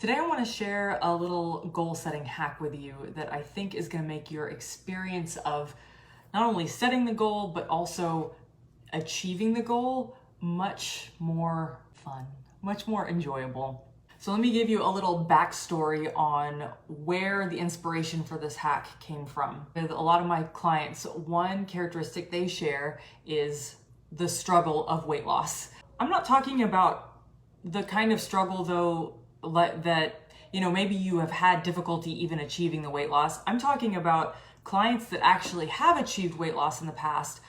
Today I want to share a little goal setting hack with you that I think is going to make your experience of not only setting the goal, but also achieving the goal much more fun, much more enjoyable. So let me give you a little backstory on where the inspiration for this hack came from. With a lot of my clients, one characteristic they share is the struggle of weight loss. I'm not talking about the kind of struggle though that, maybe you have had difficulty even achieving the weight loss. I'm talking about clients that actually have achieved weight loss in the past,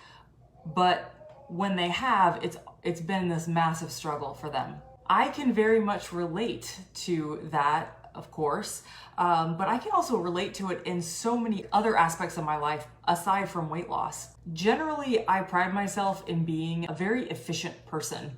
but when they have, it's been this massive struggle for them. I can very much relate to that, of course, but I can also relate to it in so many other aspects of my life aside from weight loss. Generally, I pride myself in being a very efficient person.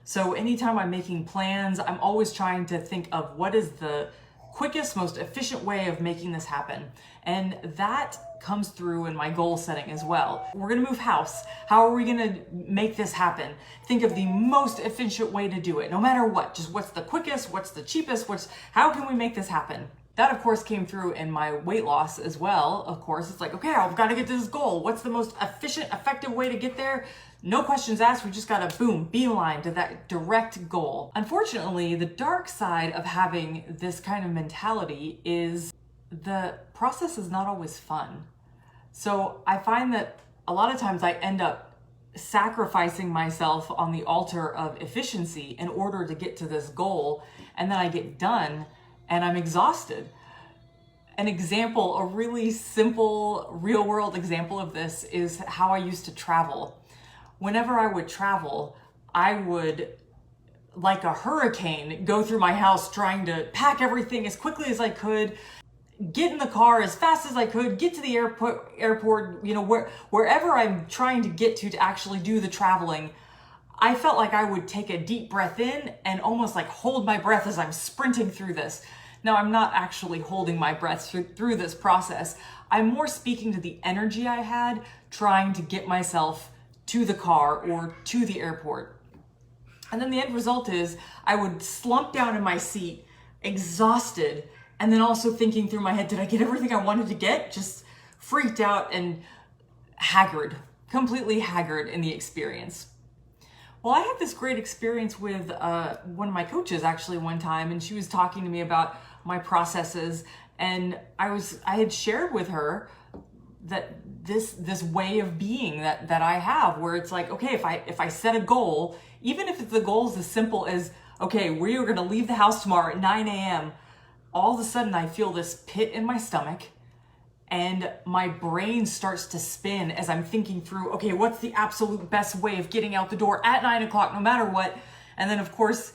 So anytime I'm making plans, I'm always trying to think of what is the quickest, most efficient way of making this happen. And that comes through in my goal setting as well. We're gonna move house. How are we gonna make this happen? Think of the most efficient way to do it, no matter what. Just what's the quickest, what's the cheapest, how can we make this happen? That, of course, came through in my weight loss as well. Of course, it's like, okay, I've got to get to this goal. What's the most efficient, effective way to get there? No questions asked. We just got to boom, beeline to that direct goal. Unfortunately, the dark side of having this kind of mentality is the process is not always fun. So I find that a lot of times I end up sacrificing myself on the altar of efficiency in order to get to this goal. And then I get done and I'm exhausted. An example, a really simple real world example of this is how I used to travel. Whenever I would travel, I would, like a hurricane, go through my house trying to pack everything as quickly as I could, get in the car as fast as I could, get to the airport, wherever I'm trying to get to actually do the traveling. I felt like I would take a deep breath in and almost like hold my breath as I'm sprinting through this. Now, I'm not actually holding my breath through this process. I'm more speaking to the energy I had trying to get myself to the car or to the airport. And then the end result is I would slump down in my seat, exhausted, and then also thinking through my head, did I get everything I wanted to get? Just freaked out and haggard, completely haggard in the experience. Well, I had this great experience with one of my coaches actually one time, and she was talking to me about my processes, and I had shared with her that this way of being that I have, where it's like, okay, if I set a goal, even if the goal is as simple as, okay, we are gonna leave the house tomorrow at 9 a.m., all of a sudden I feel this pit in my stomach and my brain starts to spin as I'm thinking through, okay, what's the absolute best way of getting out the door at 9 o'clock, no matter what? And then of course,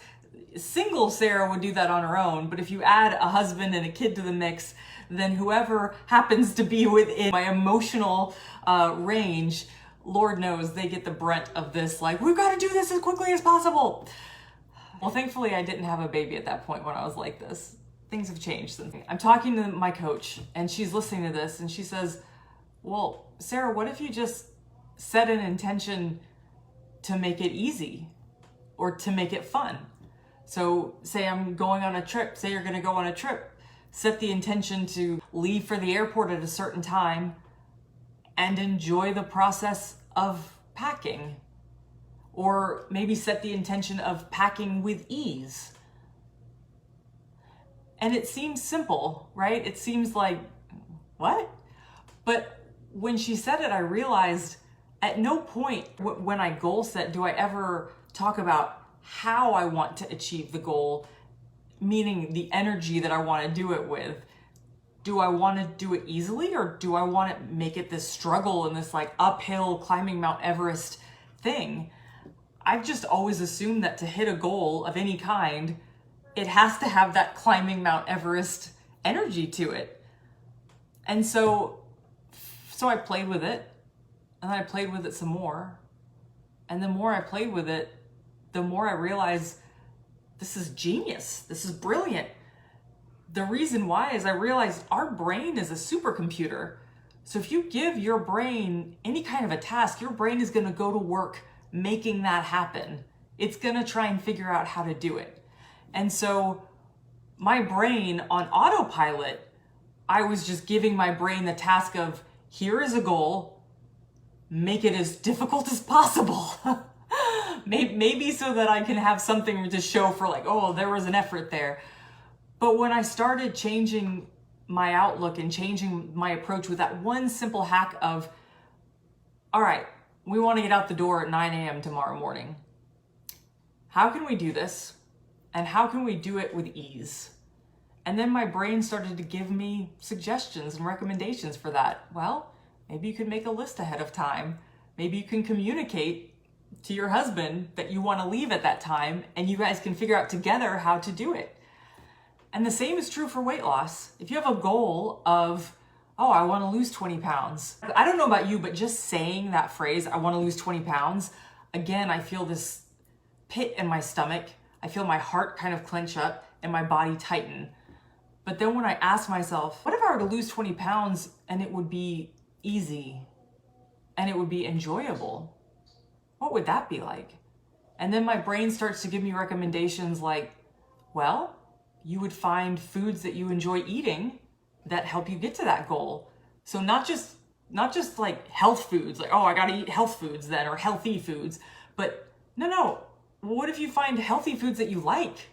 single Sarah would do that on her own, but if you add a husband and a kid to the mix, then whoever happens to be within my emotional range, Lord knows they get the brunt of this, like, we've got to do this as quickly as possible. Well, thankfully I didn't have a baby at that point when I was like this. Things have changed since. I'm talking to my coach and she's listening to this and she says, well, Sarah, what if you just set an intention to make it easy or to make it fun? So say I'm going on a trip, say you're going to go on a trip, set the intention to leave for the airport at a certain time and enjoy the process of packing. Or maybe set the intention of packing with ease. And it seems simple, right? It seems like, what? But when she said it, I realized at no point when I goal set do I ever talk about how I want to achieve the goal, meaning the energy that I want to do it with. Do I want to do it easily, or do I want to make it this struggle and this like uphill climbing Mount Everest thing? I've just always assumed that to hit a goal of any kind, it has to have that climbing Mount Everest energy to it. And so I played with it, and then I played with it some more. And the more I played with it, the more I realized this is genius. This is brilliant. The reason why is I realized our brain is a supercomputer. So if you give your brain any kind of a task, your brain is going to go to work making that happen. It's going to try and figure out how to do it. And so my brain on autopilot, I was just giving my brain the task of, here is a goal, make it as difficult as possible. Maybe so that I can have something to show for like, oh, there was an effort there. But when I started changing my outlook and changing my approach with that one simple hack of, all right, we want to get out the door at 9 a.m. tomorrow morning. How can we do this? And how can we do it with ease? And then my brain started to give me suggestions and recommendations for that. Well, maybe you could make a list ahead of time. Maybe you can communicate to your husband that you want to leave at that time, and you guys can figure out together how to do it. And the same is true for weight loss. If you have a goal of, oh, I want to lose 20 pounds. I don't know about you, but just saying that phrase, I want to lose 20 pounds, again, I feel this pit in my stomach. I feel my heart kind of clench up and my body tighten. But then when I ask myself, what if I were to lose 20 pounds and it would be easy and it would be enjoyable? What would that be like? And then my brain starts to give me recommendations like, well, you would find foods that you enjoy eating that help you get to that goal. So not just like health foods, like, oh, I gotta eat health foods then, or healthy foods, but no. What if you find healthy foods that you like?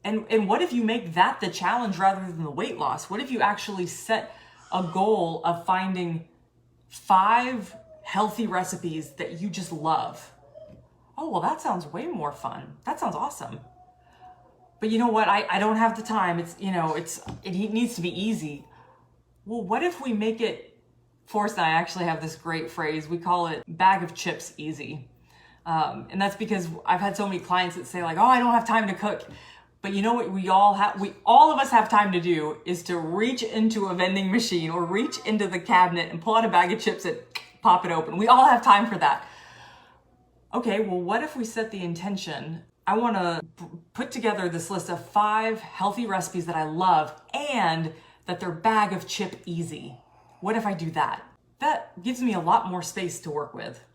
And what if you make that the challenge rather than the weight loss? What if you actually set a goal of finding 5 healthy recipes that you just love? Oh, well, that sounds way more fun. That sounds awesome. But you know what? I don't have the time. It needs to be easy. Well, what if we make it, Forrest and I actually have this great phrase. We call it bag of chips easy. And that's because I've had so many clients that say like, oh, I don't have time to cook. But you know what all of us have time to do is to reach into a vending machine or reach into the cabinet and pull out a bag of chips and pop it open. We all have time for that. Okay, well, what if we set the intention, I want to put together this list of 5 healthy recipes that I love and that they're bag of chip easy. What if I do that? That gives me a lot more space to work with.